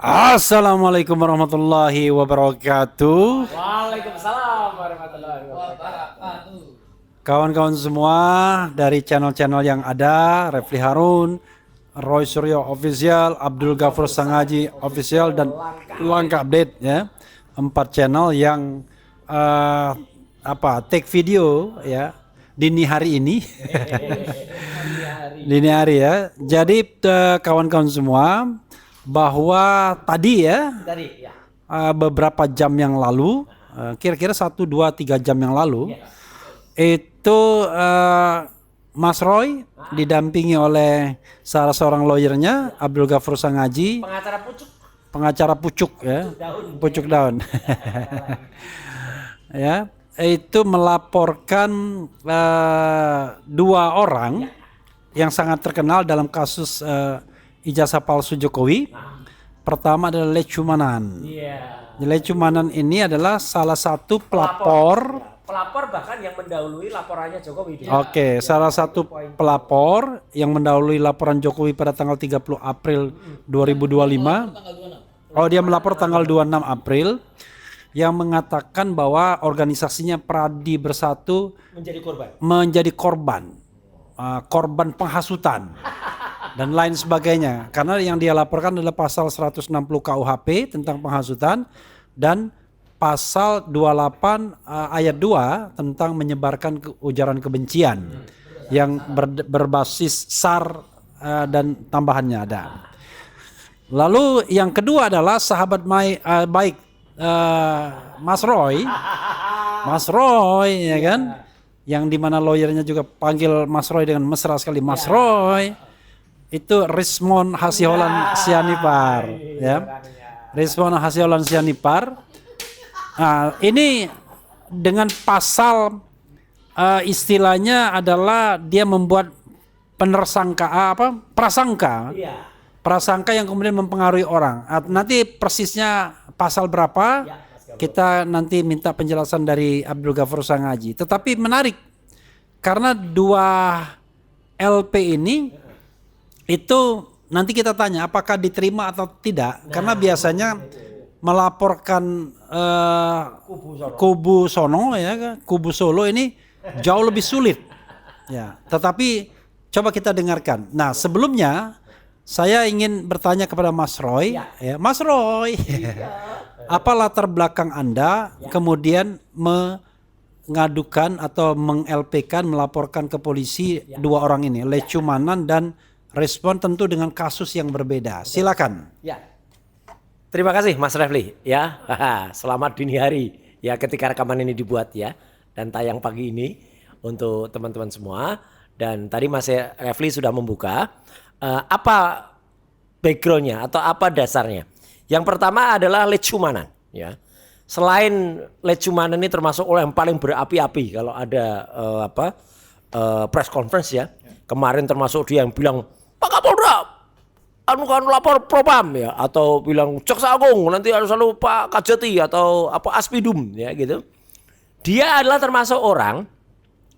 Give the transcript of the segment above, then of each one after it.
Assalamualaikum warahmatullahi wabarakatuh. Waalaikumsalam warahmatullahi wabarakatuh. Kawan-kawan semua dari channel-channel yang ada, Refli Harun, Roy Suryo Official, Abdul Ghafur Sangaji Official, dan Langkah Update ya. 4 channel yang take video ya dini hari ini. Dini hari ya. Jadi kawan-kawan semua, bahwa tadi ya, beberapa jam yang lalu, kira-kira 1, 2, 3 jam yang lalu, itu Mas Roy didampingi oleh salah seorang lawyernya, Abdul Ghafur Sangaji, pengacara pucuk ya, pucuk daun, ya, itu melaporkan 2 orang yang sangat terkenal dalam kasus ijazah palsu Jokowi. Pertama adalah Lecumanan. Lecumanan ini adalah salah satu pelapor bahkan yang mendahului laporannya Jokowi. Oke, salah satu pelapor yang mendahului laporan Jokowi pada tanggal 30 April 2025. Oh, dia melapor tanggal 26 April yang mengatakan bahwa organisasinya Pradi Bersatu menjadi korban penghasutan dan lain sebagainya, karena yang dia laporkan adalah pasal 160 KUHP tentang penghasutan dan pasal 28 ayat 2 tentang menyebarkan ujaran kebencian yang berbasis SAR dan tambahannya ada. Lalu yang kedua adalah sahabat baik Mas Roy ya kan, yang dimana lawyernya juga panggil Mas Roy dengan mesra sekali, Mas Roy. Itu Rismon Hasiolan Sianipar ya. Rismon Hasiolan Sianipar. Nah, ini dengan pasal istilahnya adalah dia membuat prasangka yang kemudian mempengaruhi orang. Nanti persisnya pasal berapa kita nanti minta penjelasan dari Abdul Ghafur Sangaji. Tetapi menarik karena 2 LP ini itu nanti kita tanya apakah diterima atau tidak, karena biasanya melaporkan kubu sono ya, kubu Solo ini jauh lebih sulit ya. Tetapi coba kita dengarkan. Nah, sebelumnya saya ingin bertanya kepada Mas Roy ya. Mas Roy, apa latar belakang Anda kemudian mengadukan atau meng-LP-kan, melaporkan ke polisi 2 orang ini, Lecumanan dan Respon, tentu dengan kasus yang berbeda. Silakan. Ya. Terima kasih Mas Refli ya. Selamat dini hari ya ketika rekaman ini dibuat ya, dan tayang pagi ini untuk teman-teman semua. Dan tadi Mas Refli sudah membuka apa backgroundnya atau apa dasarnya. Yang pertama adalah Lecumanan ya. Selain Lecumanan ini termasuk orang yang paling berapi-api kalau ada press conference ya. Kemarin termasuk dia yang bilang Pak Kapolda, kan lapor Propam ya, atau bilang Jaksa Agung nanti harus selalu Pak Kajati atau Aspidum ya gitu. Dia adalah termasuk orang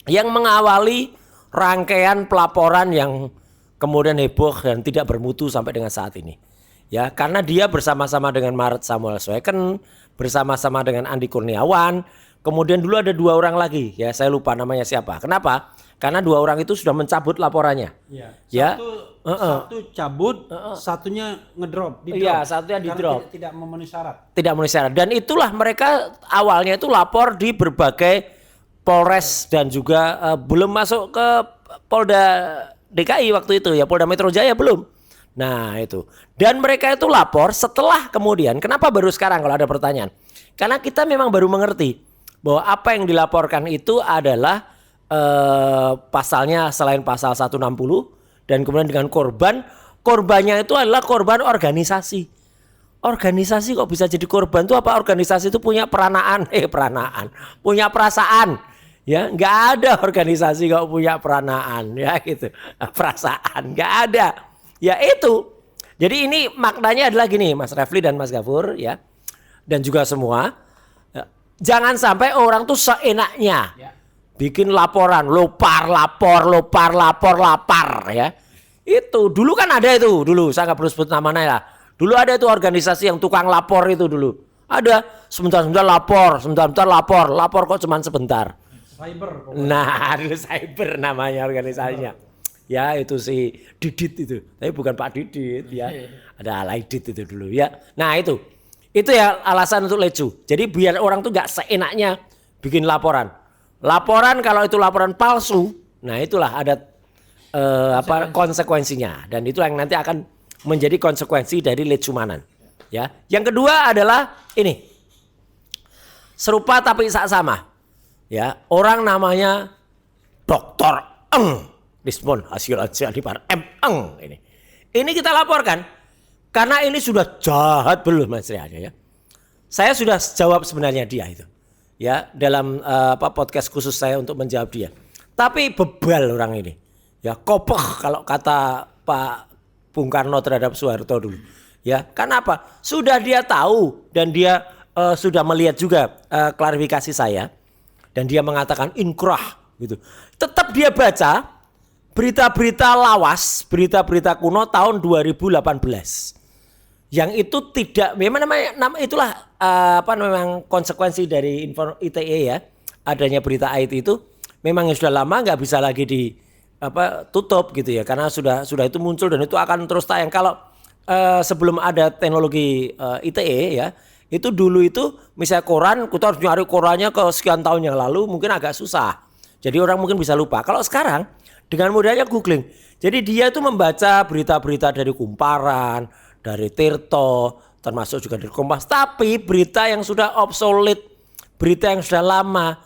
yang mengawali rangkaian pelaporan yang kemudian heboh dan tidak bermutu sampai dengan saat ini. Ya, karena dia bersama-sama dengan Maret Samuel Sweken, bersama-sama dengan Andi Kurniawan, kemudian dulu ada 2 orang lagi ya, saya lupa namanya siapa. Kenapa? Karena 2 orang itu sudah mencabut laporannya. Ya. Satu cabut, satunya ngedrop. Iya, satunya di drop. Tidak memenuhi syarat. Tidak memenuhi syarat. Dan itulah mereka awalnya itu lapor di berbagai Polres dan juga belum masuk ke Polda DKI waktu itu ya, Polda Metro Jaya belum. Nah itu. Dan mereka itu lapor setelah kemudian. Kenapa baru sekarang kalau ada pertanyaan? Karena kita memang baru mengerti bahwa apa yang dilaporkan itu adalah pasalnya selain pasal 160 dan kemudian dengan korbannya itu adalah korban organisasi. Organisasi kok bisa jadi korban tuh apa? Organisasi itu punya punya perasaan ya, nggak ada organisasi kok punya peranaan ya gitu, perasaan nggak ada ya itu. Jadi ini maknanya adalah gini Mas Refli dan Mas Ghafur ya, dan juga semua jangan sampai orang tuh seenaknya bikin laporan, lapar ya. Itu dulu kan ada itu, dulu saya nggak perlu sebut namanya lah. Dulu ada itu organisasi yang tukang lapor itu dulu. Ada sebentar-sebentar lapor, sebentar-sebentar lapor kok cuman sebentar. Cyber. Nah, dulu cyber namanya organisasinya. Ya itu si Didit itu, tapi bukan Pak Didit ya. Ada Alaidit itu dulu ya. Nah itu ya alasan untuk lecu. Jadi biar orang tuh nggak seenaknya bikin laporan. Laporan kalau itu laporan palsu, nah itulah ada konsekuensinya. Dan itu yang nanti akan menjadi konsekuensi dari lecumanan. Ya. Yang kedua adalah ini serupa tapi sama. Ya, orang namanya Dr. Eng Lismon hasil aja di par Eng ini. Ini kita laporkan karena ini sudah jahat belum Mas Rian ya. Saya sudah jawab sebenarnya dia itu. Ya, dalam podcast khusus saya untuk menjawab dia. Tapi bebal orang ini. Ya, kopeh kalau kata Pak Bung Karno terhadap Soeharto dulu. Ya, karena apa? Sudah dia tahu dan dia sudah melihat juga klarifikasi saya dan dia mengatakan inkrah gitu. Tetap dia baca berita-berita lawas, berita-berita kuno tahun 2018. Yang itu tidak memang itulah memang konsekuensi dari ITE ya. Adanya berita IT itu memang sudah lama nggak bisa lagi tutup gitu ya, karena sudah itu muncul dan itu akan terus tayang. Kalau sebelum ada teknologi ITE ya, itu dulu itu misalnya koran kita harus nyari korannya ke sekian tahun yang lalu, mungkin agak susah, jadi orang mungkin bisa lupa. Kalau sekarang dengan mudahnya googling, jadi dia itu membaca berita-berita dari Kumparan, dari Tirto, termasuk juga dari Kompas, tapi berita yang sudah obsolete, berita yang sudah lama.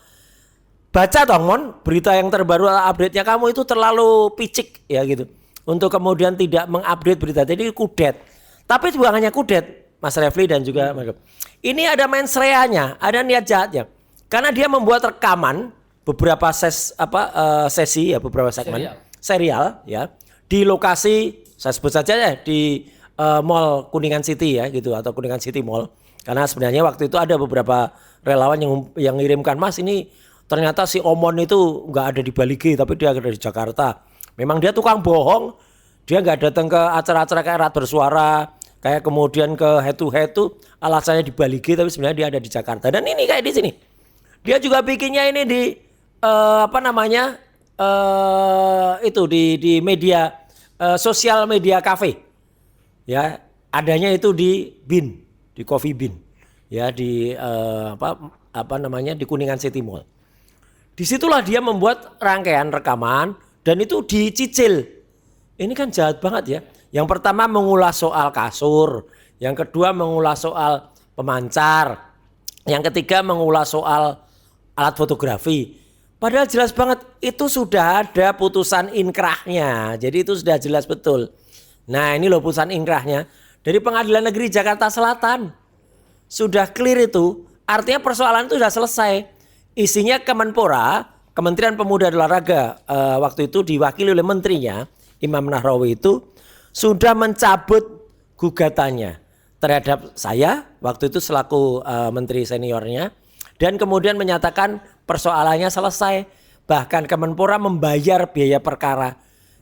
Baca dong Mon, berita yang terbaru update-nya kamu itu terlalu picik ya gitu. Untuk kemudian tidak mengupdate berita, jadi kudet. Tapi bukan hanya kudet, Mas Refli dan juga Mas. Ini ada mensreanya, ada niat jahatnya. Karena dia membuat rekaman beberapa sesi ya, beberapa segmen serial ya di lokasi, saya sebut saja ya, di Mall Kuningan City ya gitu, atau Kuningan City Mall. Karena sebenarnya waktu itu ada beberapa relawan yang ngirimkan, Mas ini ternyata si Omon itu nggak ada di Bali G, tapi dia ada di Jakarta. Memang dia tukang bohong, dia nggak datang ke acara-acara kayak Raat Bersuara, kayak kemudian ke head to head tuh alasannya di Bali G, tapi sebenarnya dia ada di Jakarta. Dan ini kayak di sini, dia juga bikinnya ini di itu di media sosial media cafe, ya adanya itu di Bin, di Coffee Bin, ya di di Kuningan City Mall. Disitulah dia membuat rangkaian rekaman dan itu dicicil. Ini kan jahat banget ya. Yang pertama mengulas soal kasur, yang kedua mengulas soal pemancar, yang ketiga mengulas soal alat fotografi. Padahal jelas banget itu sudah ada putusan inkrahnya. Jadi itu sudah jelas betul. Nah ini loh putusan inkrahnya dari Pengadilan Negeri Jakarta Selatan. Sudah clear itu. Artinya persoalan itu sudah selesai. Isinya Kemenpora, Kementerian Pemuda dan Olahraga waktu itu diwakili oleh menterinya Imam Nahrawi itu sudah mencabut gugatannya terhadap saya waktu itu selaku menteri seniornya, dan kemudian menyatakan persoalannya selesai. Bahkan Kemenpora membayar biaya perkara.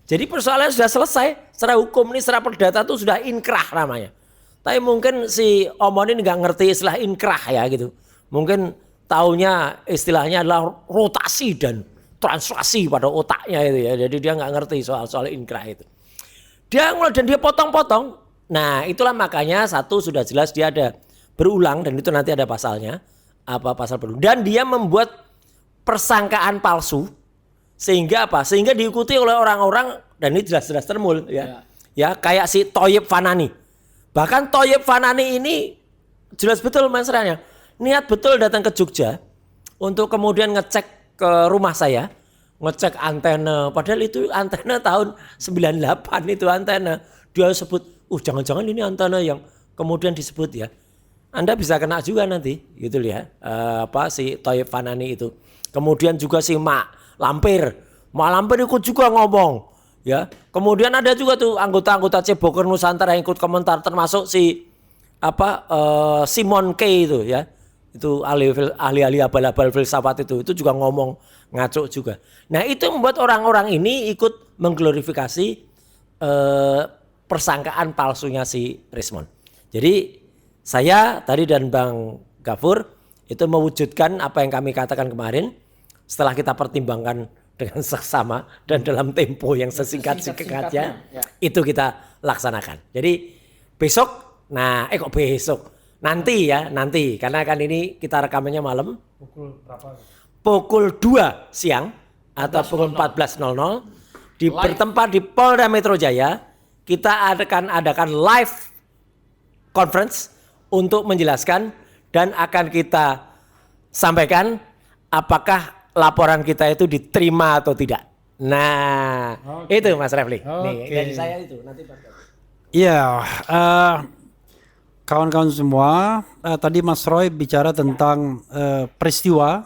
Jadi persoalannya sudah selesai. Secara hukum ini, secara perdata itu sudah inkrah namanya. Tapi mungkin si Omon ini nggak ngerti istilah inkrah ya gitu. Mungkin taunya istilahnya adalah rotasi dan translasi pada otaknya itu ya. Jadi dia nggak ngerti soal inkrah itu. Dia potong-potong. Nah itulah makanya satu sudah jelas dia ada berulang dan itu nanti ada pasalnya. Pasal berulang. Dan dia membuat persangkaan palsu. Sehingga apa? Sehingga diikuti oleh orang-orang, dan ini jelas-jelas termul ya. Ya kayak si Thoyib Fanani. Bahkan Thoyib Fanani ini jelas betul masalahnya. Niat betul datang ke Jogja untuk kemudian ngecek ke rumah saya, ngecek antena. Padahal itu antena tahun 98 itu antena. Dia sebut, jangan-jangan ini antena yang kemudian disebut ya. Anda bisa kena juga nanti, gitu ya. Si Thoyib Fanani itu. Kemudian juga si Mak Lampir ikut juga ngomong, ya. Kemudian ada juga tuh anggota-anggota Ceboker Nusantara yang ikut komentar, termasuk si Simon K itu ya. Itu ahli-ahli abal-abal filsafat itu juga ngomong ngaco juga. Nah itu membuat orang-orang ini ikut mengglorifikasi persangkaan palsunya si Rismon. Jadi saya tadi dan Bang Gafur itu mewujudkan apa yang kami katakan kemarin setelah kita pertimbangkan dengan seksama dan dalam tempo yang sesingkat-singkatnya itu kita laksanakan. Jadi besok, kok besok? Nanti karena kan ini kita rekamannya malam. Pukul berapa? Pukul 2 siang atau pukul 14.00 bertempat di Polda Metro Jaya. Kita akan adakan live conference untuk menjelaskan dan akan kita sampaikan apakah laporan kita itu diterima atau tidak. Nah, itu Mas Refli. Nih, dari saya itu nanti Iya, kawan-kawan semua, tadi Mas Roy bicara tentang peristiwa,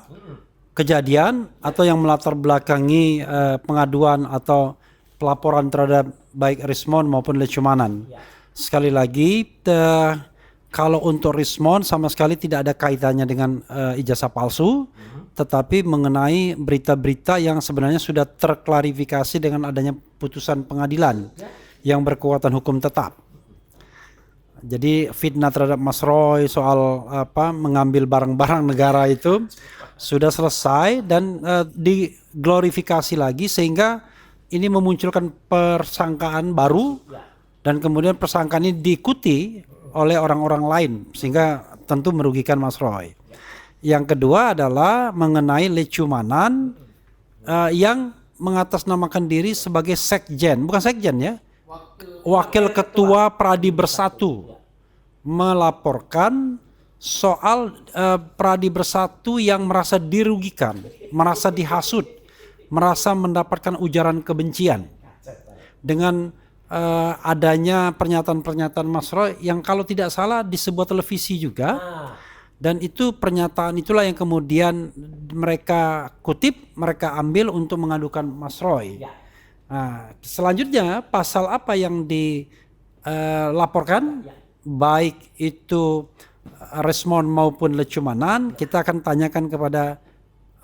kejadian atau yang melatar belakangi pengaduan atau pelaporan terhadap baik Rismon maupun Lecumanan. Sekali lagi, kalau untuk Rismon sama sekali tidak ada kaitannya dengan ijazah palsu, tetapi mengenai berita-berita yang sebenarnya sudah terklarifikasi dengan adanya putusan pengadilan yang berkekuatan hukum tetap. Jadi fitnah terhadap Mas Roy soal mengambil barang-barang negara itu sudah selesai dan diglorifikasi lagi sehingga ini memunculkan persangkaan baru dan kemudian persangkaan ini diikuti oleh orang-orang lain sehingga tentu merugikan Mas Roy. Yang kedua adalah mengenai Lecumanan yang mengatasnamakan diri sebagai sekjen, bukan sekjen ya, Wakil Ketua Pradi Bersatu melaporkan soal Pradi Bersatu yang merasa dirugikan, merasa dihasut, merasa mendapatkan ujaran kebencian dengan adanya pernyataan-pernyataan Mas Roy yang kalau tidak salah di sebuah televisi juga. Dan itu pernyataan itulah yang kemudian mereka kutip, mereka ambil untuk mengadukan Mas Roy. Nah, selanjutnya pasal apa yang dilaporkan, baik itu Rismon maupun Lecumanan, kita akan tanyakan kepada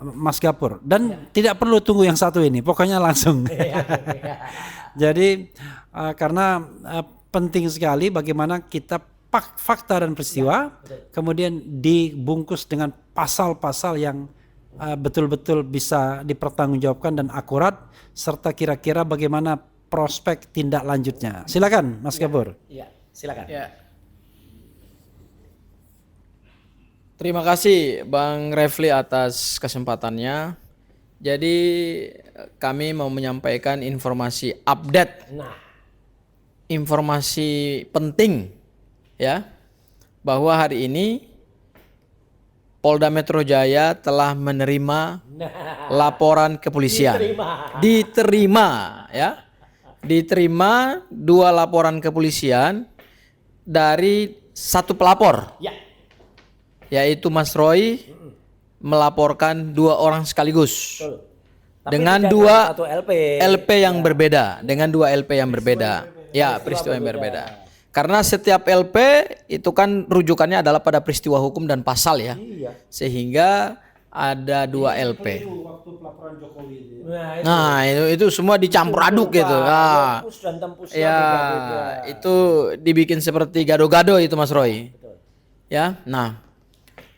Mas Gafur. Dan tidak perlu tunggu yang satu ini, pokoknya langsung. Jadi karena penting sekali bagaimana kita fakta dan peristiwa kemudian dibungkus dengan pasal-pasal yang betul-betul bisa dipertanggungjawabkan dan akurat serta kira-kira bagaimana prospek tindak lanjutnya. Silakan Mas Gafur. Iya, silakan. Ya. Terima kasih Bang Refli atas kesempatannya. Jadi kami mau menyampaikan informasi update. Informasi penting ya, bahwa hari ini Polda Metro Jaya telah menerima laporan kepolisian. Diterima ya. Diterima 2 laporan kepolisian dari 1 pelapor. Yaitu Mas Roy melaporkan 2 orang sekaligus. Dengan 2 LP yang berbeda, dengan 2 LP yang berbeda. Ya, peristiwa yang berbeda. Karena setiap LP itu kan rujukannya adalah pada peristiwa hukum dan pasal ya. Sehingga ada 2 LP. Nah, itu semua dicampur aduk gitu. Nah, ya, itu dibikin seperti gado-gado itu Mas Roy. Ya. Nah,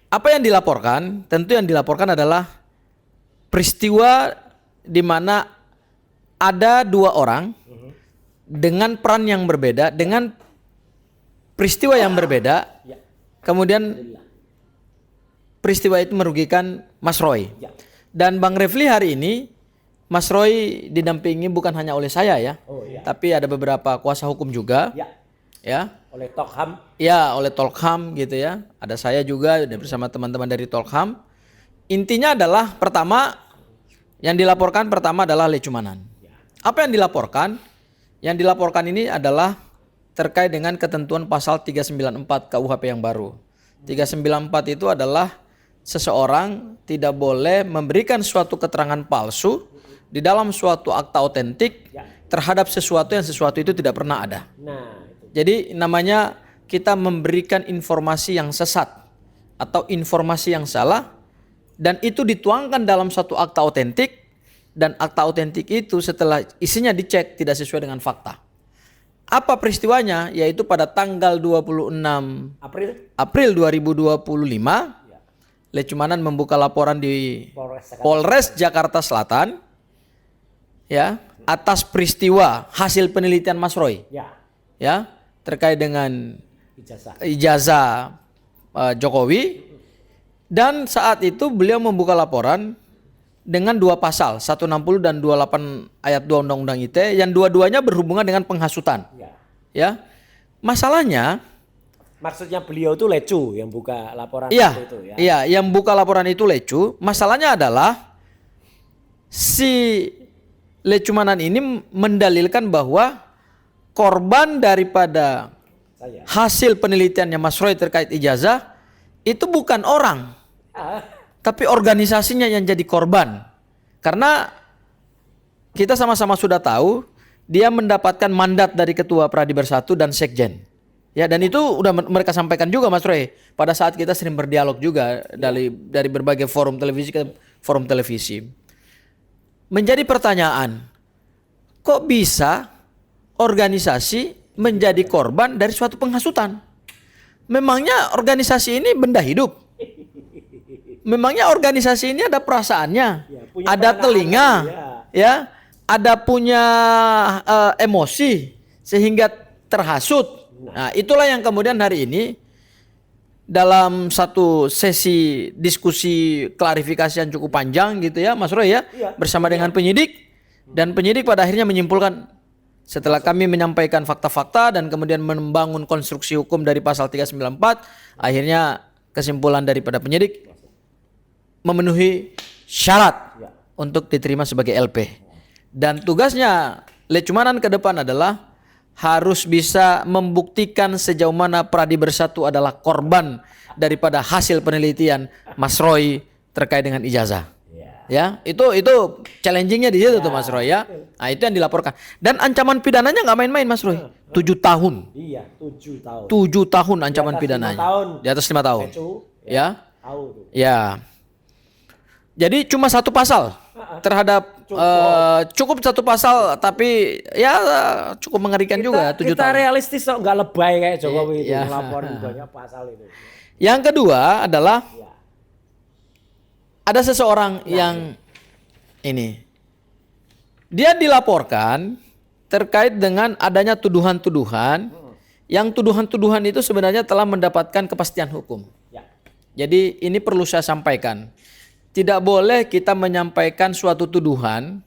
apa yang dilaporkan? Tentu yang dilaporkan adalah peristiwa di mana ada 2 orang dengan peran yang berbeda, dengan peristiwa yang berbeda, kemudian peristiwa itu merugikan Mas Roy. Dan Bang Refli hari ini, Mas Roy didampingi bukan hanya oleh saya ya, tapi ada beberapa kuasa hukum juga, ya. Oleh Tokham. Ya, oleh Tolkham gitu ya. Ada saya juga bersama teman-teman dari Tolkham. Intinya adalah pertama, yang dilaporkan pertama adalah Lecumanan. Apa yang dilaporkan? Yang dilaporkan ini adalah terkait dengan ketentuan pasal 394 KUHP yang baru. 394 itu adalah seseorang tidak boleh memberikan suatu keterangan palsu di dalam suatu akta otentik terhadap sesuatu itu tidak pernah ada. Jadi namanya kita memberikan informasi yang sesat atau informasi yang salah dan itu dituangkan dalam suatu akta otentik dan akta otentik itu setelah isinya dicek tidak sesuai dengan fakta. Apa peristiwanya? Yaitu pada tanggal 26 April 2025, Lecumanan membuka laporan di Polres Jakarta Selatan, ya, atas peristiwa hasil penelitian Mas Roy, ya, terkait dengan ijazah Jokowi. Dan saat itu beliau membuka laporan dengan 2 pasal, 160 dan 28 ayat 2 Undang-Undang ITE, yang dua-duanya berhubungan dengan penghasutan. Ya. Masalahnya, maksudnya beliau itu Lecu yang buka laporan iya, itu ya. Iya, yang buka laporan itu Lecu. Masalahnya adalah si Lecumanan ini mendalilkan bahwa korban daripada hasil penelitiannya Mas Roy terkait ijazah itu bukan orang, tapi organisasinya yang jadi korban. Karena kita sama-sama sudah tahu dia mendapatkan mandat dari Ketua Pradi Bersatu dan Sekjen. Ya, dan itu udah mereka sampaikan juga Mas Roy pada saat kita sering berdialog juga dari berbagai forum televisi ke forum televisi. Menjadi pertanyaan, kok bisa organisasi menjadi korban dari suatu penghasutan? Memangnya organisasi ini benda hidup? Memangnya organisasi ini ada perasaannya, ada telinga, ya, ada punya emosi sehingga terhasut. Nah, itulah yang kemudian hari ini dalam satu sesi diskusi klarifikasi yang cukup panjang gitu ya Mas Roy ya, bersama dengan penyidik, dan penyidik pada akhirnya menyimpulkan setelah kami menyampaikan fakta-fakta dan kemudian membangun konstruksi hukum dari pasal 394, akhirnya kesimpulan daripada penyidik memenuhi syarat untuk diterima sebagai LP. Dan tugasnya Lecumanan ke depan adalah harus bisa membuktikan sejauh mana Pradi Bersatu adalah korban daripada hasil penelitian Mas Roy terkait dengan ijazah. Ya, itu challengingnya di situ tuh Mas Roy ya. Nah, itu yang dilaporkan. Dan ancaman pidananya nggak main-main Mas Roy. 7 tahun. Iya, 7 tahun. 7 tahun ancaman pidananya. Di atas 5 tahun. Ya. Tahu. Ya. Jadi cuma 1 pasal terhadap cukup 1 pasal, tapi ya cukup mengerikan juga 7 kita tahun. realistis kok, nggak lebay kayak Jokowi itu melaporin banyak pasal itu. Yang kedua adalah ada seseorang yang ini dia dilaporkan terkait dengan adanya tuduhan-tuduhan, yang tuduhan-tuduhan itu sebenarnya telah mendapatkan kepastian hukum. Jadi ini perlu saya sampaikan. Tidak boleh kita menyampaikan suatu tuduhan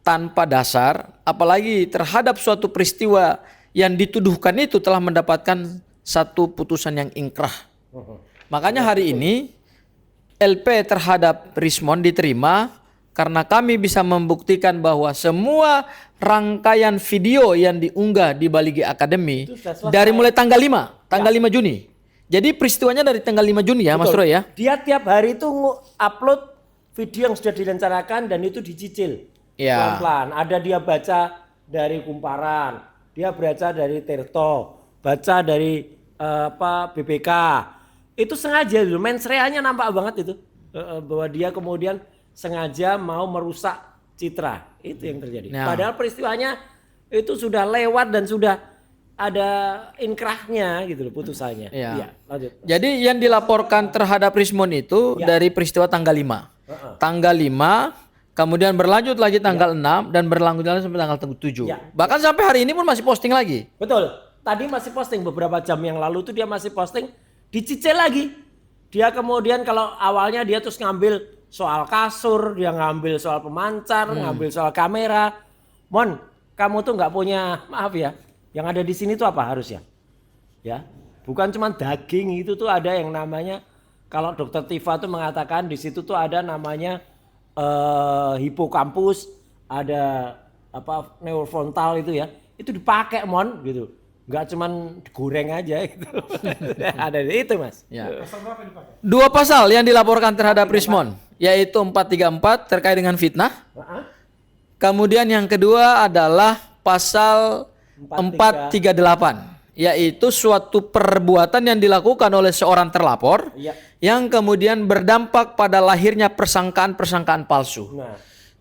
tanpa dasar, apalagi terhadap suatu peristiwa yang dituduhkan itu telah mendapatkan satu putusan yang ingkrah. Makanya hari ini LP terhadap Rismon diterima karena kami bisa membuktikan bahwa semua rangkaian video yang diunggah di Baligi Academy dari mulai tanggal 5 Juni. Jadi peristiwanya dari tanggal 5 Juni ya. Betul. Mas Roy ya. Dia tiap hari itu upload video yang sudah direncanakan dan itu dicicil pelan-pelan. Ada dia baca dari Kumparan, dia baca dari Tirto, baca dari BPK. Itu sengaja, mens reanya nampak banget itu, bahwa dia kemudian sengaja mau merusak citra. Itu yang terjadi. Padahal peristiwanya itu sudah lewat dan sudah ada inkrahnya gitu loh, putusannya. Iya, lanjut. Jadi yang dilaporkan terhadap Rismon itu dari peristiwa tanggal 5. Tanggal 5, kemudian berlanjut lagi tanggal 6 dan berlanjut lagi sampai tanggal 7. Bahkan sampai hari ini pun masih posting lagi. Betul. Tadi masih posting beberapa jam yang lalu tuh dia masih posting, dicicil lagi. Dia kemudian kalau awalnya dia terus ngambil soal kasur, dia ngambil soal pemancar, ngambil soal kamera. Mon, kamu tuh nggak punya, maaf ya, yang ada di sini tuh apa harusnya? Ya, bukan cuma daging, itu tuh ada yang namanya, kalau Dokter Tifa tuh mengatakan di situ tuh ada namanya hipokampus, ada apa neurofrontal itu ya, itu dipakai Mon gitu, nggak cuman goreng aja gitu. Ada itu Mas. Ya. 2 pasal yang dilaporkan terhadap Rismon, yaitu 434 terkait dengan fitnah. Kemudian yang kedua adalah pasal 438, yaitu suatu perbuatan yang dilakukan oleh seorang terlapor yang kemudian berdampak pada lahirnya persangkaan-persangkaan palsu.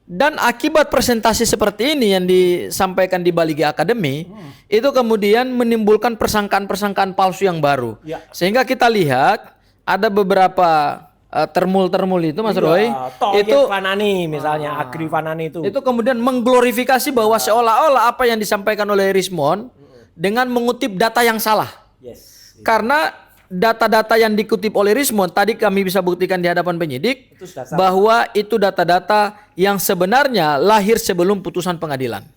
Dan akibat presentasi seperti ini yang disampaikan di Bali G Academy itu kemudian menimbulkan persangkaan-persangkaan palsu yang baru. Ya. Sehingga kita lihat ada beberapa termul-termul itu Mas Roy itu Fanani misalnya, Agri Fanani itu kemudian mengglorifikasi bahwa seolah-olah apa yang disampaikan oleh Rismond dengan mengutip data yang salah. Yes. Karena data-data yang dikutip oleh Rismond tadi kami bisa buktikan di hadapan penyidik Itu sudah salah. bahwa itu data-data yang sebenarnya lahir sebelum putusan pengadilan.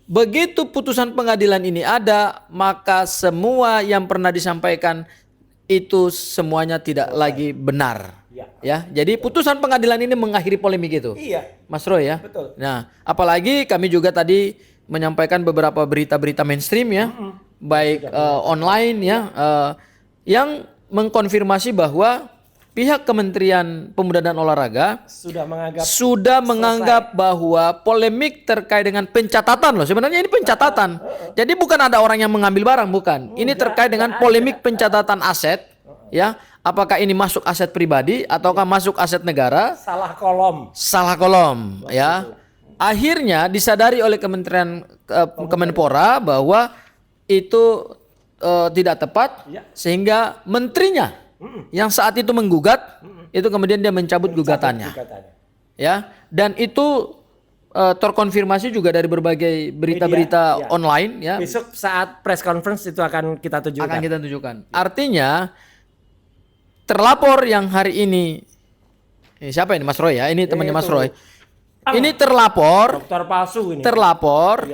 Begitu putusan pengadilan ini ada, maka semua yang pernah disampaikan itu semuanya tidak lagi benar. Ya, jadi putusan pengadilan ini mengakhiri polemik itu. Iya. Mas Roy ya. Betul. Nah, apalagi kami juga tadi menyampaikan beberapa berita-berita mainstream ya, baik online ya, yang mengkonfirmasi bahwa pihak Kementerian Pemuda dan Olahraga sudah menganggap bahwa polemik terkait dengan pencatatan loh. Sebenarnya ini pencatatan. Jadi bukan ada orang yang mengambil barang, bukan. Ini terkait dengan polemik pencatatan aset, ya. Apakah ini masuk aset pribadi ataukah masuk aset negara? Salah kolom, ya. Akhirnya disadari oleh Kementerian Kemenpora bahwa itu tidak tepat, sehingga menterinya yang saat itu menggugat itu kemudian dia mencabut gugatannya. Ya, dan itu terkonfirmasi juga dari berbagai berita-berita online ya. Besok saat press conference itu akan kita tunjukkan. Artinya terlapor yang hari ini siapa ini Mas Roy ya? Ini temannya Mas Roy. Ini terlapor, dokter palsu ini. Terlapor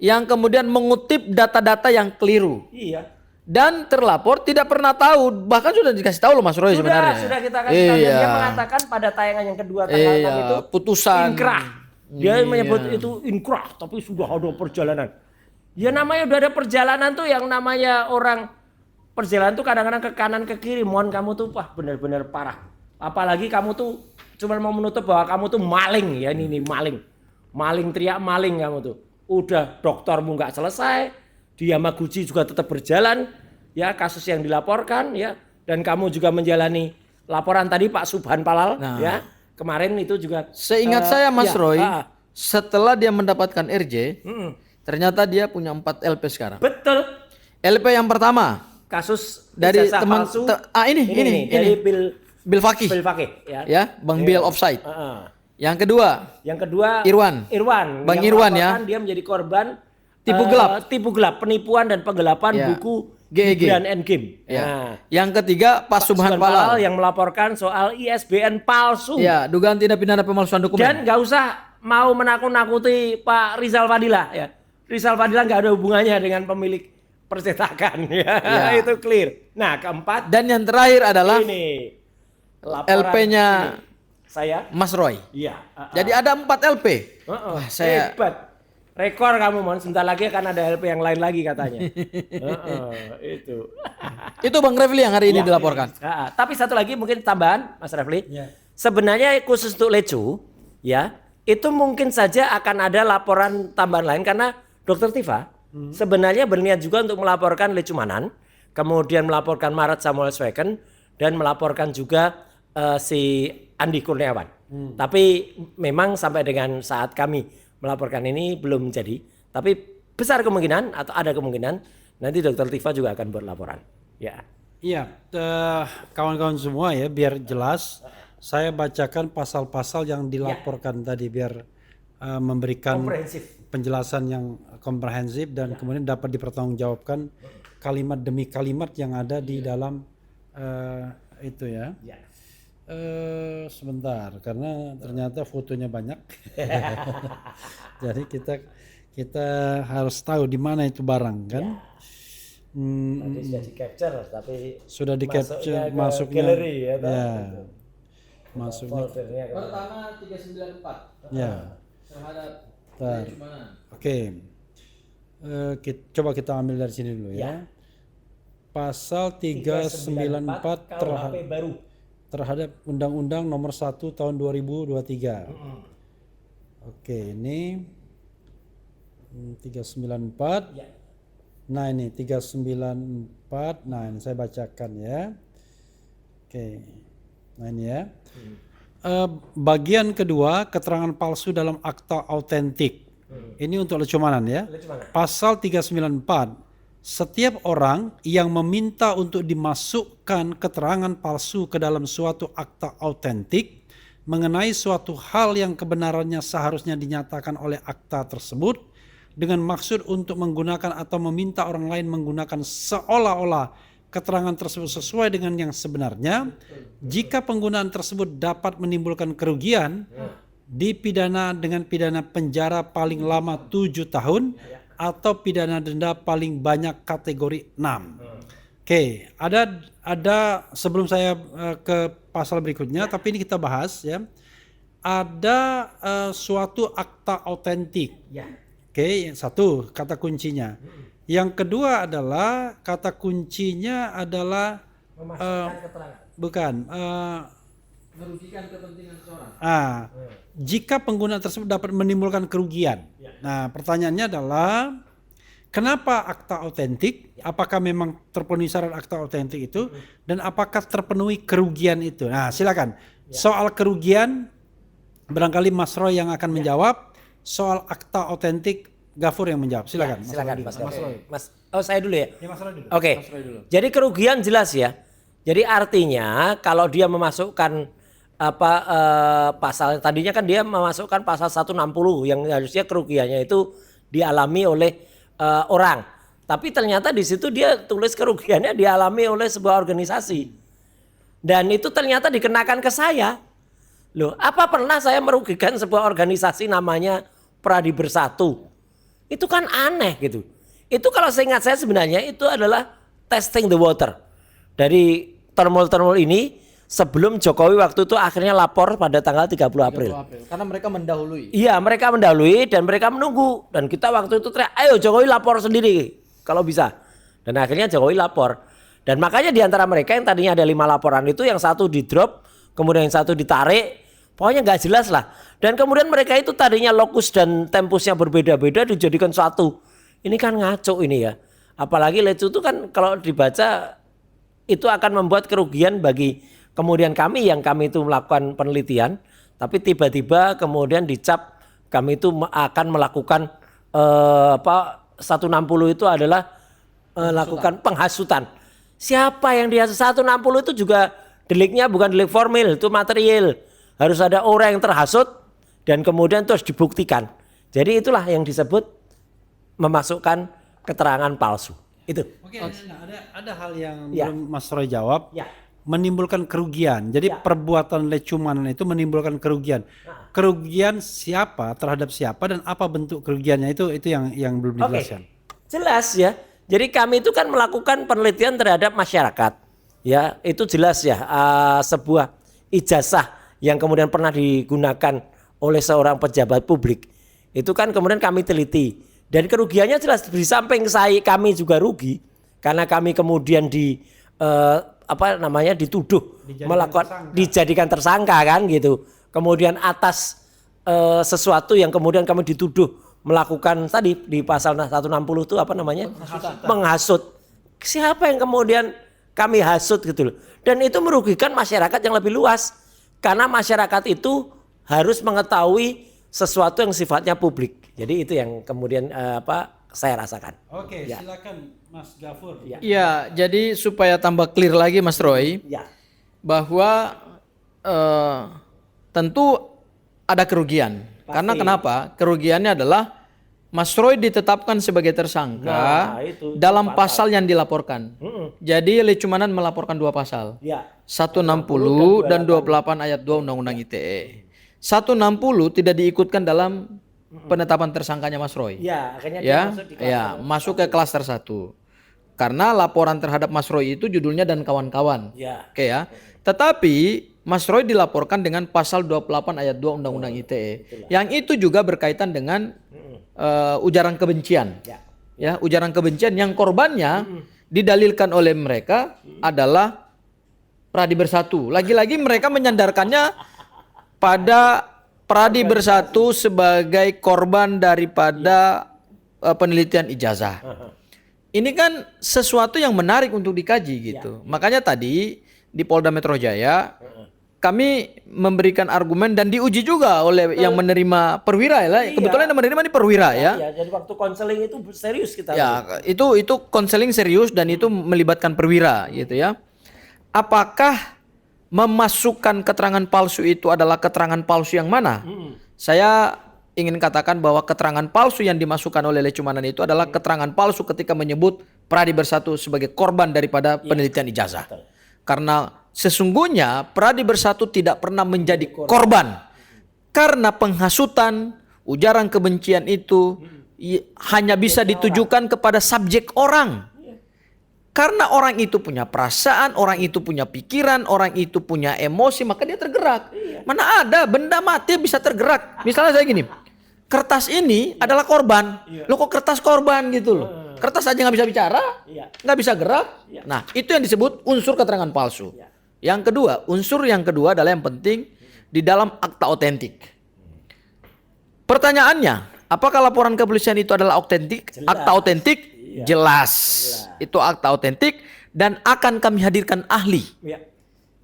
yang kemudian mengutip data-data yang keliru. Iya. Dan terlapor tidak pernah tahu, bahkan sudah dikasih tahu loh Mas Roy sebenarnya. Sudah kita kasih tahu. Dia mengatakan pada tayangan yang kedua tanggal 6 itu putusan inkrah. Dia menyebut itu inkrah, tapi sudah ada perjalanan. Ya namanya udah ada perjalanan tuh, yang namanya orang perjalanan tuh kadang-kadang ke kanan ke kiri. Mohon kamu tuh benar-benar parah. Apalagi kamu tuh cuma mau menutup bahwa kamu tuh maling ya, ini maling. Maling, teriak maling kamu tuh. Udah doktermu nggak selesai, di Yamaguchi juga tetap berjalan ya kasus yang dilaporkan ya, dan kamu juga menjalani laporan tadi Pak Subhan Palal ya. Kemarin itu juga seingat saya Mas Roy, setelah dia mendapatkan RJ, ternyata dia punya 4 LP sekarang. Betul. LP yang pertama kasus dari teman palsu, ini dari Bil Fakih ya, Bang Bil offside. Yang kedua Irwan. Bang Irwan ya. Dia menjadi korban tipu gelap, penipuan dan penggelapan buku Gibran Endgame. Ya. Yang ketiga Pak Subhan Palal yang melaporkan soal ISBN palsu. Ya, dugaan tindak pidana pemalsuan dokumen. Dan nggak usah mau menakut-nakuti Pak Rizal Fadila ya. Rizal Fadila nggak ada hubungannya dengan pemilik percetakan ya. Itu clear. Nah, keempat dan yang terakhir adalah ini LP-nya saya Mas Roy. Iya. Jadi ada 4 LP. Wah, saya hebat. Rekor kamu, Mon. Sebentar lagi akan ada LP yang lain lagi katanya. Itu. Itu Bang Refli yang hari ini dilaporkan. Tapi satu lagi mungkin tambahan, Mas Refli. Sebenarnya khusus untuk Lecu, ya, itu mungkin saja akan ada laporan tambahan lain karena Dr. Tifa sebenarnya berniat juga untuk melaporkan Lecu Manan, kemudian melaporkan Maret Samuel Sweken, dan melaporkan juga si Andi Kurniawan. Tapi memang sampai dengan saat kami melaporkan ini belum jadi, tapi besar kemungkinan atau ada kemungkinan nanti Dr. Tifa juga akan buat laporan. Ya. Iya, kawan-kawan semua ya, biar jelas saya bacakan pasal-pasal yang dilaporkan tadi biar memberikan penjelasan yang komprehensif dan kemudian dapat dipertanggungjawabkan kalimat demi kalimat yang ada di dalam itu ya. Sebentar, karena ternyata fotonya banyak. Jadi kita harus tahu di mana itu barang kan. Sudah di capture, tapi sudah di capture masuknya galeri ya. Masuknya. Pertama 394. Ya. Terhadap Oke. Coba kita ambil dari sini dulu ya. Pasal 394 terhadap Undang-Undang Nomor 1 Tahun 2023. Oke, ini 394. Nah, ini 394. Nah, ini saya bacakan ya. Oke. Nah, ini ya. bagian kedua, keterangan palsu dalam akta autentik. Ini untuk lecumanan ya. Pasal 394. Setiap orang yang meminta untuk dimasukkan keterangan palsu ke dalam suatu akta autentik mengenai suatu hal yang kebenarannya seharusnya dinyatakan oleh akta tersebut dengan maksud untuk menggunakan atau meminta orang lain menggunakan seolah-olah keterangan tersebut sesuai dengan yang sebenarnya, jika penggunaan tersebut dapat menimbulkan kerugian, dipidana dengan pidana penjara paling lama 7 tahun atau pidana denda paling banyak kategori 6. Oke, ada sebelum saya ke pasal berikutnya, tapi ini kita bahas ya. Ada suatu akta autentik. Oke, yang satu kata kuncinya. Yang kedua adalah kata kuncinya adalah bukan Merugikan kepentingan seseorang. Jika penggunaan tersebut dapat menimbulkan kerugian. Nah, pertanyaannya adalah kenapa akta autentik? Apakah memang terpenuhi syarat akta autentik itu? Dan apakah terpenuhi kerugian itu? Nah, silakan. Soal kerugian barangkali Mas Roy yang akan menjawab. Soal akta autentik Gafur yang menjawab. Silakan. Silakan Mas Roy. Oh, saya dulu ya. Mas Roy dulu. Oke. Jadi kerugian jelas ya. Jadi artinya kalau dia memasukkan pasal tadinya kan dia memasukkan pasal 160 yang harusnya kerugiannya itu dialami oleh orang. Tapi ternyata di situ dia tulis kerugiannya dialami oleh sebuah organisasi. Dan itu ternyata dikenakan ke saya. Loh, apa pernah saya merugikan sebuah organisasi namanya Pradi Bersatu? Itu kan aneh gitu. Itu kalau seingat saya sebenarnya itu adalah testing the water. Dari termol-termol ini sebelum Jokowi waktu itu akhirnya lapor pada tanggal 30 April. Karena mereka mendahului. Iya, mereka mendahului dan mereka menunggu. Dan kita waktu itu teriak, ayo Jokowi lapor sendiri kalau bisa. Dan akhirnya Jokowi lapor. Dan makanya di antara mereka yang tadinya ada 5 laporan itu yang satu di drop, kemudian yang satu ditarik. Pokoknya nggak jelas lah. Dan kemudian mereka itu tadinya lokus dan tempusnya berbeda-beda dijadikan satu. Ini kan ngaco ini ya. Apalagi lecu itu kan kalau dibaca itu akan membuat kerugian bagi kemudian kami itu melakukan penelitian, tapi tiba-tiba kemudian dicap kami itu akan melakukan 160 itu adalah melakukan penghasutan. Siapa yang dihasut? 160 itu juga deliknya bukan delik formil, itu material. Harus ada orang yang terhasut dan kemudian terus dibuktikan. Jadi itulah yang disebut memasukkan keterangan palsu. Itu. Oke, ada hal yang belum Mas Roy jawab. Ya. Menimbulkan kerugian. Jadi perbuatan lecumanan itu menimbulkan kerugian. Kerugian siapa terhadap siapa dan apa bentuk kerugiannya itu yang belum dijelaskan. Jelas ya. Jadi kami itu kan melakukan penelitian terhadap masyarakat. Ya, itu jelas ya. Sebuah ijazah yang kemudian pernah digunakan oleh seorang pejabat publik. Itu kan kemudian kami teliti. Dan kerugiannya jelas di samping kami juga rugi karena kami kemudian dituduh dijadikan tersangka kan gitu. Kemudian atas sesuatu yang kemudian kami dituduh melakukan tadi di pasal 160 itu menghasut. Siapa yang kemudian kami hasut gitu loh. Dan itu merugikan masyarakat yang lebih luas karena masyarakat itu harus mengetahui sesuatu yang sifatnya publik. Jadi itu yang kemudian saya rasakan. Oke, silakan Mas Gafur. Iya, jadi supaya tambah clear lagi Mas Roy, bahwa tentu ada kerugian. Pasti. Karena kenapa? Kerugiannya adalah Mas Roy ditetapkan sebagai tersangka dalam pasal yang dilaporkan. Jadi Lecumanan melaporkan 2 pasal. 160 dan 28 ayat 2 Undang-Undang ITE. 160 tidak diikutkan dalam penetapan tersangkanya Mas Roy. Akhirnya dia masuk ke klaster 1. Karena laporan terhadap Mas Roy itu judulnya dan kawan-kawan. Oke ya. Tetapi Mas Roy dilaporkan dengan pasal 28 ayat 2 Undang-Undang ITE. Yang itu juga berkaitan dengan ujaran kebencian. Ya, ujaran kebencian yang korbannya didalilkan oleh mereka adalah Pradi Bersatu. Lagi-lagi mereka menyandarkannya pada Pradi Bersatu sebagai korban daripada penelitian ijazah. Ini kan sesuatu yang menarik untuk dikaji gitu. Makanya tadi di Polda Metro Jaya kami memberikan argumen dan diuji juga oleh yang menerima perwira ya. Kebetulan yang menerima ini perwira ya. Iya, jadi waktu konseling itu serius kita. Ya, itu konseling serius dan itu melibatkan perwira gitu ya. Apakah memasukkan keterangan palsu itu adalah keterangan palsu yang mana? Saya ingin katakan bahwa keterangan palsu yang dimasukkan oleh Lecumanan itu adalah keterangan palsu ketika menyebut Pradi Bersatu sebagai korban daripada penelitian ijazah. Karena sesungguhnya Pradi Bersatu tidak pernah menjadi korban. Karena penghasutan, ujaran kebencian itu hanya bisa ditujukan kepada subjek orang. Karena orang itu punya perasaan, orang itu punya pikiran, orang itu punya emosi, maka dia tergerak. Mana ada benda mati bisa tergerak. Misalnya saya gini, kertas ini adalah korban. Loh kok kertas korban gitu loh. Kertas aja nggak bisa bicara, nggak bisa gerak. Nah itu yang disebut unsur keterangan palsu. Yang kedua, unsur yang kedua adalah yang penting di dalam akta otentik. Pertanyaannya, apakah laporan kepolisian itu adalah otentik? Akta otentik? Jelas. Itu akta otentik dan akan kami hadirkan ahli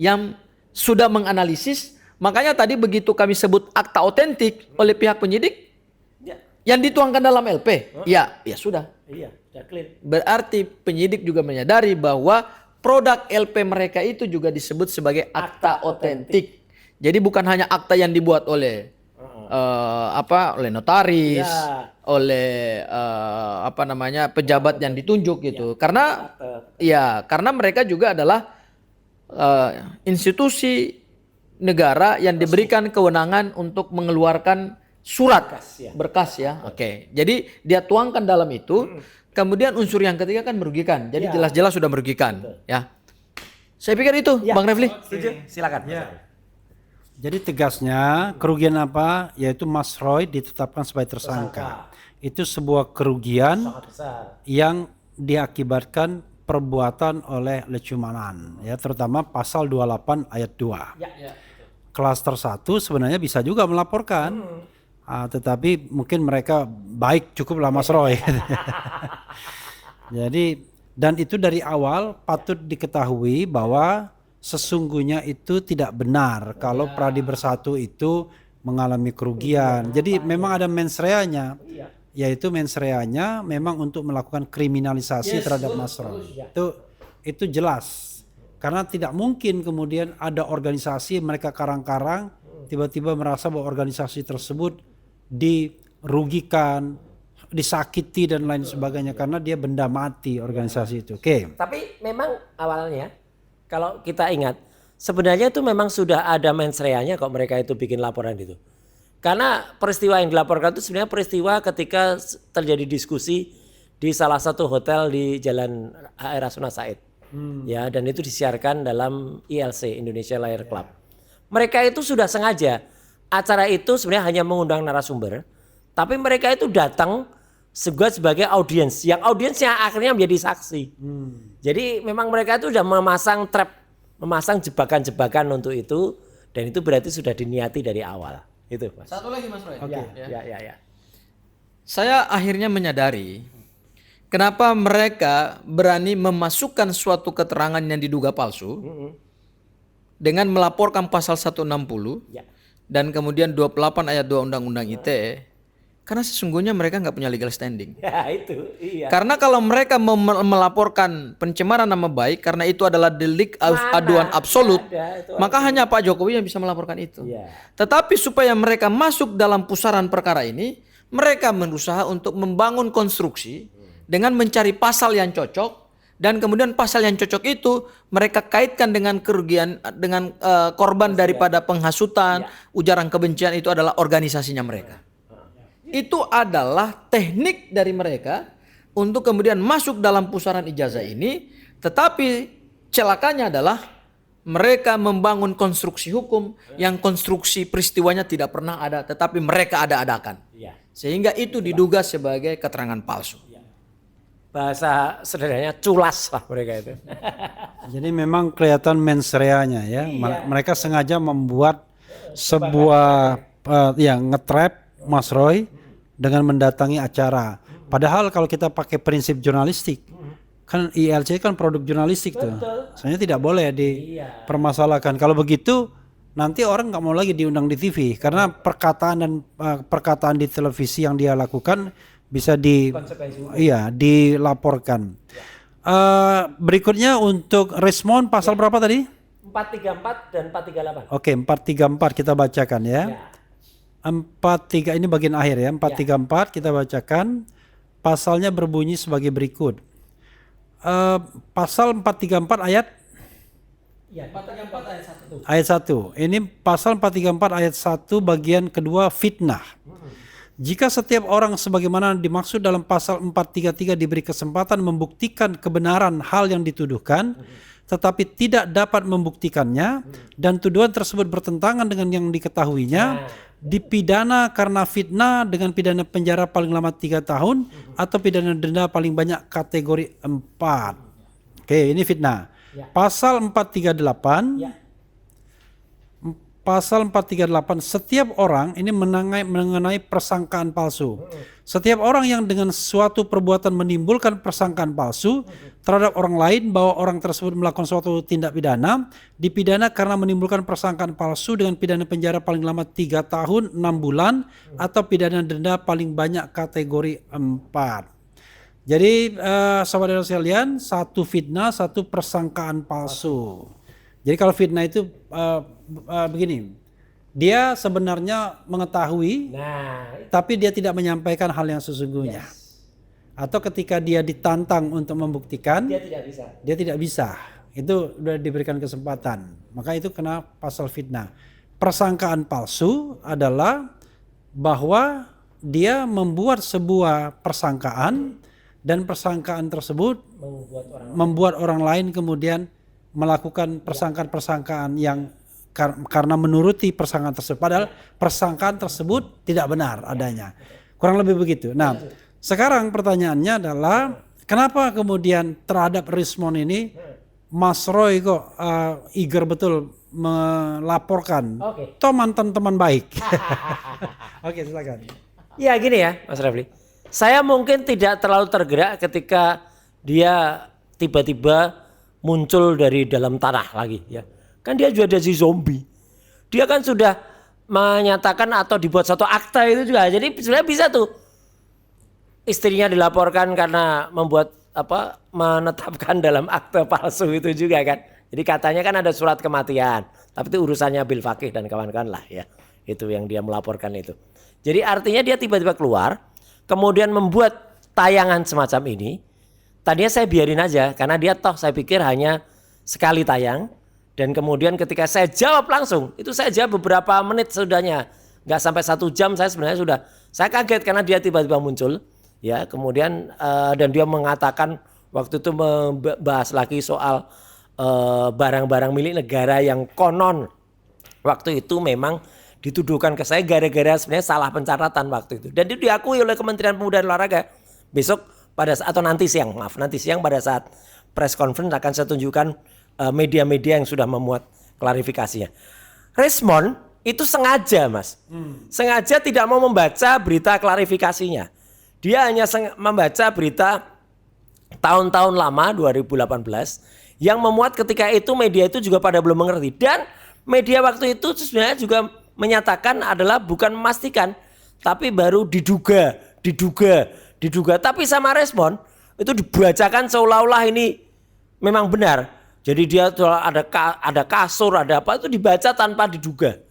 yang sudah menganalisis. Makanya tadi begitu kami sebut akta otentik oleh pihak penyidik yang dituangkan dalam LP. Ya sudah. Clear. Berarti penyidik juga menyadari bahwa produk LP mereka itu juga disebut sebagai akta otentik. Jadi bukan hanya akta yang dibuat oleh oleh notaris, oleh pejabat yang ditunjuk gitu. Karena karena mereka juga adalah institusi negara yang diberikan kewenangan untuk mengeluarkan surat berkas ya. Oke. Jadi dia tuangkan dalam itu. Kemudian unsur yang ketiga kan merugikan. Jadi jelas-jelas sudah merugikan ya. Saya pikir itu, Bang Refli. Setuju? Silakan. Jadi tegasnya kerugian apa? Yaitu Mas Roy ditetapkan sebagai tersangka. Itu sebuah kerugian yang diakibatkan perbuatan oleh Lecumanan, ya, terutama pasal 28 ayat 2. Klaster 1 sebenarnya bisa juga melaporkan. Tetapi mungkin mereka baik cukuplah Mas Roy. Jadi dan itu dari awal patut diketahui bahwa sesungguhnya itu tidak benar kalau Pradi Bersatu itu mengalami kerugian. Jadi memang ada mens reanya, yaitu mens reanya memang untuk melakukan kriminalisasi terhadap Mas Roy. Itu jelas. Karena tidak mungkin kemudian ada organisasi mereka karang-karang tiba-tiba merasa bahwa organisasi tersebut dirugikan, disakiti dan lain sebagainya karena dia benda mati organisasi itu. Oke. Tapi memang awalnya kalau kita ingat sebenarnya itu memang sudah ada mens reanya kok mereka itu bikin laporan itu. Karena peristiwa yang dilaporkan itu sebenarnya peristiwa ketika terjadi diskusi di salah satu hotel di Jalan HR Rasuna Said. Ya, dan itu disiarkan dalam ILC Indonesia Lawyer Club. Mereka itu sudah sengaja acara itu sebenarnya hanya mengundang narasumber, tapi mereka itu datang sebagai audiens, yang audiensnya akhirnya menjadi saksi. Jadi memang mereka itu sudah memasang trap, memasang jebakan-jebakan untuk itu, dan itu berarti sudah diniati dari awal. Itu, Mas. Satu lagi Mas Roy. Ya. Saya akhirnya menyadari kenapa mereka berani memasukkan suatu keterangan yang diduga palsu dengan melaporkan pasal 160 dan kemudian 28 ayat 2 Undang-Undang ITE, karena sesungguhnya mereka nggak punya legal standing. Ya itu, iya. Karena kalau mereka melaporkan pencemaran nama baik karena itu adalah delik aduan absolut, maka hanya Pak Jokowi yang bisa melaporkan itu. Tetapi supaya mereka masuk dalam pusaran perkara ini, mereka berusaha untuk membangun konstruksi dengan mencari pasal yang cocok, dan kemudian pasal yang cocok itu mereka kaitkan dengan kerugian, dengan korban daripada penghasutan, ujaran kebencian itu adalah organisasinya mereka. Itu adalah teknik dari mereka untuk kemudian masuk dalam pusaran ijazah ini, tetapi celakanya adalah mereka membangun konstruksi hukum yang konstruksi peristiwanya tidak pernah ada, tetapi mereka ada-adakan. Sehingga itu diduga sebagai keterangan palsu. Bahasa sederhananya culas lah mereka itu. Jadi memang kelihatan mens reanya ya. Mereka sengaja membuat sebuah nge-trap Mas Roy dengan mendatangi acara. Padahal kalau kita pakai prinsip jurnalistik, kan ILC kan produk jurnalistik tuh. Sebenarnya tidak boleh dipermasalahkan. Kalau begitu nanti orang nggak mau lagi diundang di TV karena perkataan di televisi yang dia lakukan bisa dilaporkan. Berikutnya untuk respon pasal berapa tadi? 434 dan 438. Oke, 434 kita bacakan ya. 43 ini bagian akhir ya. 434 kita bacakan. Pasalnya berbunyi sebagai berikut. Pasal 434 ayat 434 ayat 1. Ayat 1. Ini pasal 434 ayat 1 bagian kedua, fitnah. Jika setiap orang sebagaimana dimaksud dalam pasal 433 diberi kesempatan membuktikan kebenaran hal yang dituduhkan, tetapi tidak dapat membuktikannya, dan tuduhan tersebut bertentangan dengan yang diketahuinya, dipidana karena fitnah dengan pidana penjara paling lama 3 tahun atau pidana denda paling banyak kategori 4. Oke, ini fitnah. Pasal 438 Pasal 438, setiap orang ini mengenai persangkaan palsu. Setiap orang yang dengan suatu perbuatan menimbulkan persangkaan palsu terhadap orang lain bahwa orang tersebut melakukan suatu tindak pidana, dipidana karena menimbulkan persangkaan palsu dengan pidana penjara paling lama 3 tahun 6 bulan atau pidana denda paling banyak kategori 4. Jadi saudara sekalian, satu fitnah, satu persangkaan palsu. Jadi kalau fitnah itu begini, dia sebenarnya mengetahui, tapi dia tidak menyampaikan hal yang sesungguhnya. Atau ketika dia ditantang untuk membuktikan, dia tidak bisa. Itu sudah diberikan kesempatan. Maka itu kena pasal fitnah. Persangkaan palsu adalah bahwa dia membuat sebuah persangkaan dan persangkaan tersebut membuat orang lain kemudian melakukan persangkaan-persangkaan yang karena menuruti persangkaan tersebut, padahal persangkaan tersebut tidak benar adanya. Kurang lebih begitu. Nah, sekarang pertanyaannya adalah kenapa kemudian terhadap Rismond ini Mas Roy kok eager betul melaporkan? Toh mantan teman baik. Oke, silakan. Ya gini ya Mas Refli, saya mungkin tidak terlalu tergerak ketika dia tiba-tiba muncul dari dalam tanah lagi ya. Kan dia juga jadi zombie. Dia kan sudah menyatakan atau dibuat satu akta itu juga. Jadi sebenarnya bisa tuh istrinya dilaporkan karena menetapkan dalam akte palsu itu juga kan. Jadi katanya kan ada surat kematian, tapi itu urusannya Bil Fakih dan kawan-kawan lah ya. Itu yang dia melaporkan itu. Jadi artinya dia tiba-tiba keluar, kemudian membuat tayangan semacam ini. Tadinya saya biarin aja karena dia toh saya pikir hanya sekali tayang, dan kemudian ketika saya jawab langsung, itu saya jawab beberapa menit sudahnya, nggak sampai 1 jam saya sebenarnya sudah. Saya kaget karena dia tiba-tiba muncul, ya kemudian dan dia mengatakan waktu itu membahas lagi soal barang-barang milik negara yang konon waktu itu memang dituduhkan ke saya gara-gara sebenarnya salah pencatatan waktu itu, dan itu diakui oleh Kementerian Pemuda dan Olahraga. Besok pada saat, atau nanti siang pada saat press conference akan saya tunjukkan media-media yang sudah memuat klarifikasinya. Rismond itu sengaja Mas, sengaja tidak mau membaca berita klarifikasinya. Dia hanya membaca berita tahun-tahun lama 2018 yang memuat ketika itu media itu juga pada belum mengerti. Dan media waktu itu sebenarnya juga menyatakan adalah bukan memastikan, tapi baru diduga. Tapi sama Rismond itu dibacakan seolah-olah ini memang benar. Jadi dia ada kasur, ada apa itu dibaca tanpa diduga.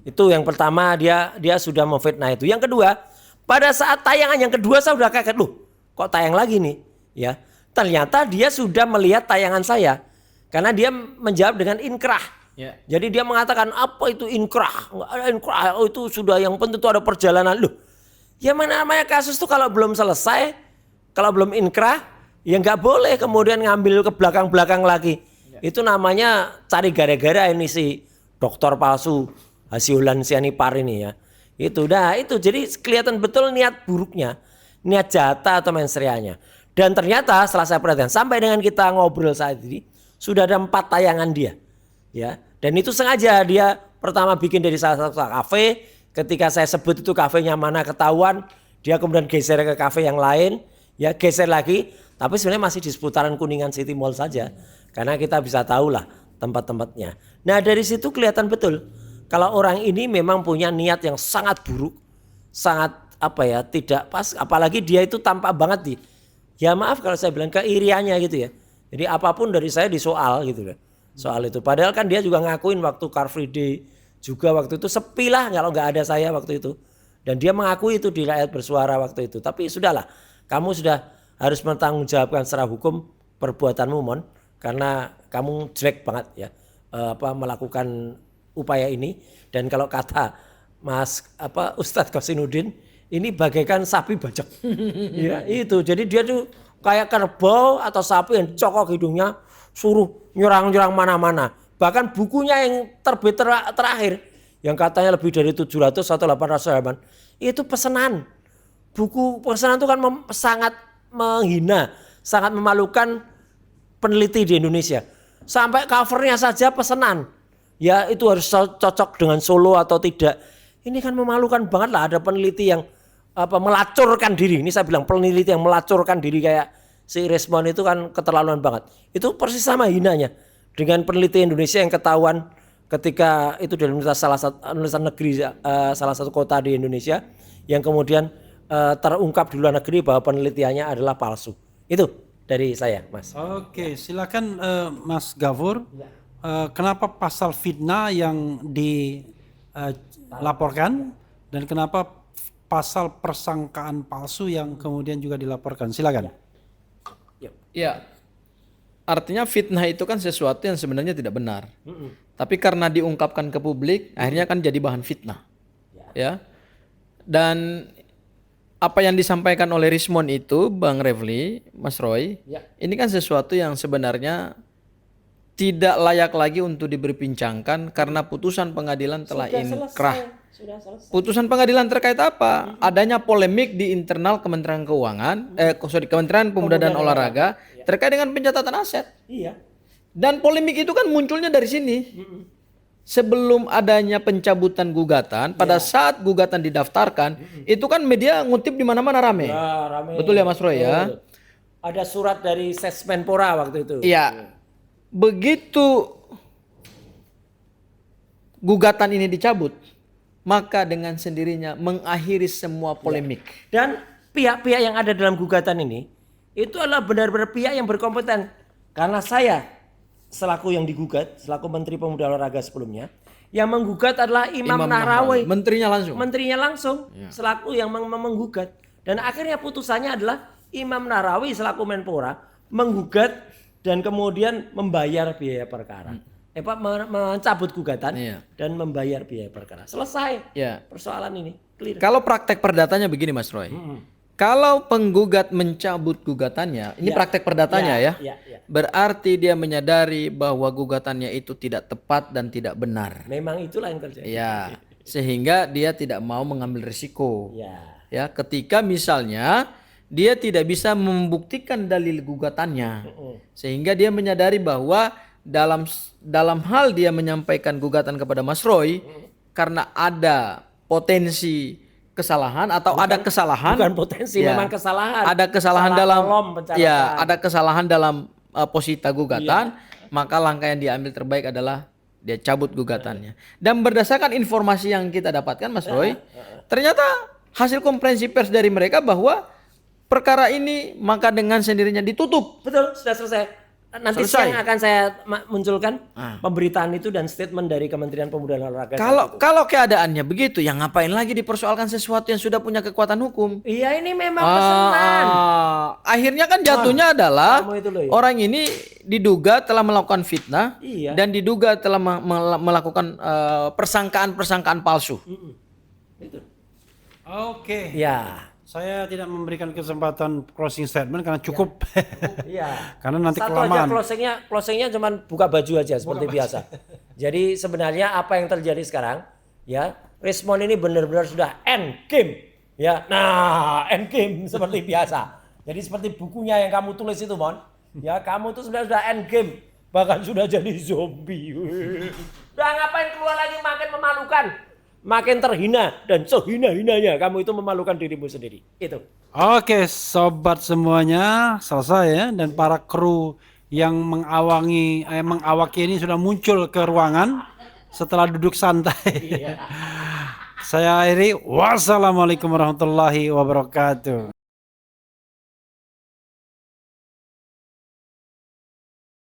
Itu yang pertama, dia sudah memfitnah itu. Yang kedua, pada saat tayangan yang kedua saya sudah kaget, loh kok tayang lagi nih ya. Ternyata dia sudah melihat tayangan saya karena dia menjawab dengan inkrah. Jadi dia mengatakan apa itu inkrah? Inkrah itu sudah, yang penting itu ada perjalanan. Loh, ya mana namanya kasus itu kalau belum selesai, kalau belum inkrah, ya nggak boleh kemudian ngambil ke belakang-belakang lagi. Itu namanya cari gara-gara ini si dokter palsu Hasyiulan Sianipar ini ya. Itu jadi kelihatan betul niat buruknya, niat jahata atau mensreanya. Dan ternyata setelah saya perhatikan sampai dengan kita ngobrol saat ini sudah ada 4 tayangan dia. Ya, dan itu sengaja dia pertama bikin dari salah satu kafe, ketika saya sebut itu kafenya mana ketahuan, dia kemudian geser ke kafe yang lain, ya geser lagi. Tapi sebenarnya masih di seputaran Kuningan City Mall saja. Karena kita bisa tahu lah tempat-tempatnya. Nah dari situ kelihatan betul kalau orang ini memang punya niat yang sangat buruk, sangat tidak pas. Apalagi dia itu tampak banget ya maaf kalau saya bilang keiriannya gitu ya. Jadi apapun dari saya disoal gitu loh. Soal itu. Padahal kan dia juga ngakuin waktu Car Free Day juga waktu itu sepi lah kalau nggak ada saya waktu itu. Dan dia mengakui itu di Rakyat Bersuara waktu itu. Tapi sudahlah, kamu sudah harus bertanggungjawabkan secara hukum perbuatanmu Mon, karena kamu jelek banget ya melakukan upaya ini. Dan kalau kata Ustadz Kosinudin, ini bagaikan sapi bajak. Ya itu. Jadi dia tuh kayak kerbau atau sapi yang cokok hidungnya, suruh nyerang-nyerang mana-mana. Bahkan bukunya yang terbit terakhir yang katanya lebih dari 700 atau 800 halaman itu pesanan. Buku pesanan itu kan sangat menghina, sangat memalukan peneliti di Indonesia. Sampai covernya saja pesanan. Ya itu harus cocok dengan Solo atau tidak. Ini kan memalukan banget lah, ada peneliti yang melacurkan diri. Ini saya bilang peneliti yang melacurkan diri kayak si Resmond itu kan keterlaluan banget. Itu persis sama hinanya dengan peneliti Indonesia yang ketahuan ketika itu dari salah satu kota di Indonesia yang kemudian terungkap di luar negeri bahwa penelitiannya adalah palsu. Itu dari saya, Mas. Oke, silakan Mas Gafur. Kenapa pasal fitnah yang dilaporkan dan kenapa pasal persangkaan palsu yang kemudian juga dilaporkan? Silakan. Ya, artinya fitnah itu kan sesuatu yang sebenarnya tidak benar. Tapi karena diungkapkan ke publik, akhirnya kan jadi bahan fitnah. Ya. Dan apa yang disampaikan oleh Rismond itu, Bang Refli, Mas Roy, ini kan sesuatu yang sebenarnya tidak layak lagi untuk diperbincangkan karena putusan pengadilan telah inkrah. Putusan pengadilan terkait apa? Adanya polemik di internal Kementerian Keuangan, Kementerian Pemuda dan Olahraga terkait dengan pencatatan aset. Iya. Dan polemik itu kan munculnya dari sini. Sebelum adanya pencabutan gugatan, pada saat gugatan didaftarkan, itu kan media ngutip di mana-mana rame. Ya, rame. Betul ya Mas Roy ya? Ada surat dari Sesmenpora waktu itu. Iya. Begitu gugatan ini dicabut, maka dengan sendirinya mengakhiri semua polemik. Dan pihak-pihak yang ada dalam gugatan ini itu adalah benar-benar pihak yang berkompeten. Karena saya selaku yang digugat, selaku Menteri Pemuda Olahraga sebelumnya, yang menggugat adalah Imam Nahrawi. Menterinya langsung selaku yang menggugat. Dan akhirnya putusannya adalah Imam Nahrawi selaku Menpora menggugat dan kemudian membayar biaya perkara. Mencabut gugatan dan membayar biaya perkara. Selesai persoalan ini. Clear. Kalau praktek perdatanya begini Mas Roy. Kalau penggugat mencabut gugatannya, ini praktek perdatanya ya. Berarti dia menyadari bahwa gugatannya itu tidak tepat dan tidak benar. Memang itulah yang terjadi. Ya, sehingga dia tidak mau mengambil risiko. Ya, ketika misalnya dia tidak bisa membuktikan dalil gugatannya, sehingga dia menyadari bahwa dalam hal dia menyampaikan gugatan kepada Mas Roy karena ada potensi kesalahan atau ada kesalahan, bukan potensi, memang kesalahan. Ada kesalahan ada kesalahan dalam posita gugatan, maka langkah yang diambil terbaik adalah dia cabut gugatannya. Dan berdasarkan informasi yang kita dapatkan Mas Roy, ternyata hasil konferensi pers dari mereka bahwa perkara ini maka dengan sendirinya ditutup. Betul, sudah selesai. Nanti siang akan saya munculkan pemberitaan itu dan statement dari Kementerian Pemuda dan Olahraga. Kalau keadaannya begitu, ya ngapain lagi dipersoalkan sesuatu yang sudah punya kekuatan hukum? Iya, ini memang pesanan. Akhirnya kan jatuhnya adalah orang ini diduga telah melakukan fitnah dan diduga telah melakukan persangkaan palsu. Oke. Ya. Saya tidak memberikan kesempatan closing statement karena cukup. Iya. Karena nanti satu kelamaan. Aja closingnya cuma buka baju aja seperti biasa. Jadi sebenarnya apa yang terjadi sekarang, ya, Rismond ini benar-benar sudah end game, ya. Nah, end game seperti biasa. Jadi seperti bukunya yang kamu tulis itu, Mon. Ya, kamu tuh sudah end game, bahkan sudah jadi zombie. Udah ngapain keluar lagi, makin memalukan. Makin terhina dan sehina-hinanya kamu itu memalukan dirimu sendiri. Itu. Oke, sobat semuanya selesai ya, dan para kru yang mengawaki ini sudah muncul ke ruangan setelah duduk santai. Saya akhiri, wassalamualaikum warahmatullahi wabarakatuh.